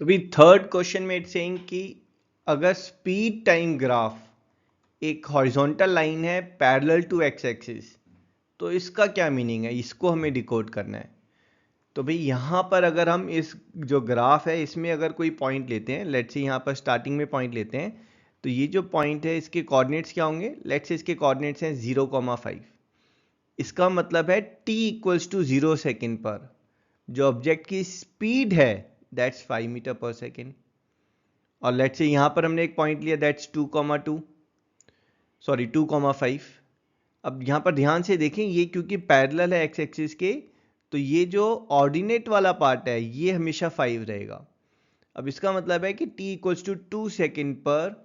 तो भी third question में इट्स सेइंग कि अगर स्पीड टाइम ग्राफ एक हॉरिजॉन्टल लाइन है पैरेलल टू एक्स एक्सिस, तो इसका क्या मीनिंग है, इसको हमें डिकोड करना है। तो भाई यहाँ पर अगर हम इस जो ग्राफ है इसमें अगर कोई पॉइंट लेते हैं, लेट्स से यहाँ पर स्टार्टिंग में पॉइंट लेते हैं, तो ये जो पॉइंट है इसके कोऑर्डिनेट्स क्या होंगे, लेट्स से इसके कोऑर्डिनेट्स हैं 0,5। इसका मतलब है t इक्वल्स टू 0 सेकेंड पर जो ऑब्जेक्ट की स्पीड है दैट्स 5 मीटर पर सेकेंड। और लेट्स से यहाँ पर हमने एक पॉइंट लिया दैट्स 2,2, सॉरी 2,5। अब यहाँ पर ध्यान से देखें, ये क्योंकि पैरेलल है एक्स एक्सिस के, तो ये जो ऑर्डिनेट वाला पार्ट है ये हमेशा 5 रहेगा। अब इसका मतलब है कि t इक्वल्स टू 2 सेकेंड पर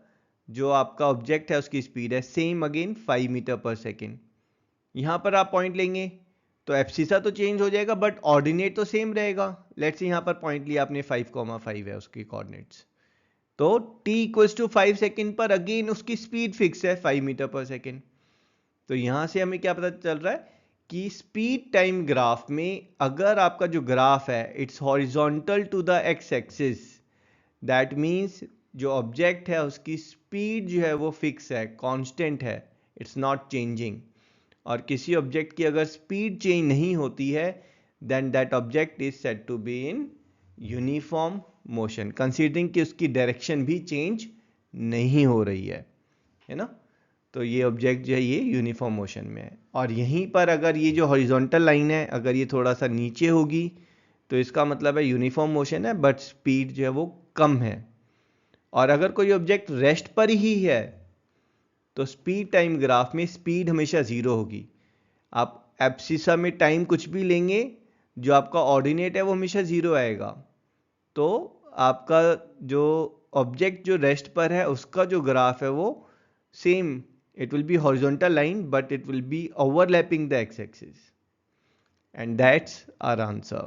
जो आपका ऑब्जेक्ट है उसकी स्पीड है सेम अगेन 5 मीटर पर सेकेंड। यहाँ पर आप पॉइंट लेंगे तो एब्सिसा तो चेंज हो जाएगा बट ऑर्डिनेट तो सेम रहेगा। लेट्स से यहाँ पर पॉइंट लिया आपने 5,5 है उसकी कोऑर्डिनेट्स, तो t इक्वल्स टू 5 सेकेंड पर अगेन उसकी स्पीड फिक्स है 5 मीटर पर सेकेंड। तो यहां से हमें क्या पता चल रहा है कि स्पीड टाइम ग्राफ में अगर आपका जो ग्राफ है it's horizontal to the x axis, that means जो ऑब्जेक्ट है उसकी स्पीड जो है वो फिक्स है, कांस्टेंट है, इट्स नॉट चेंजिंग। और किसी ऑब्जेक्ट की अगर स्पीड चेंज नहीं होती है then that object is said to be in uniform motion, considering कि उसकी डायरेक्शन भी चेंज नहीं हो रही है ना। तो ये ऑब्जेक्ट जो है ये यूनिफॉर्म मोशन में है। और यहीं पर अगर ये जो हॉरिजॉन्टल लाइन है अगर ये थोड़ा सा नीचे होगी तो इसका मतलब है यूनिफॉर्म मोशन है बट स्पीड जो है वो कम है। और अगर कोई ऑब्जेक्ट रेस्ट पर ही है तो स्पीड टाइम ग्राफ में स्पीड हमेशा ज़ीरो होगी। आप एब्सिसा में टाइम कुछ भी लेंगे, जो आपका ऑर्डिनेट है वो हमेशा ज़ीरो आएगा। तो आपका जो ऑब्जेक्ट जो रेस्ट पर है उसका जो ग्राफ है वो same, it will be horizontal line but it will be overlapping the x-axis, and that's our answer.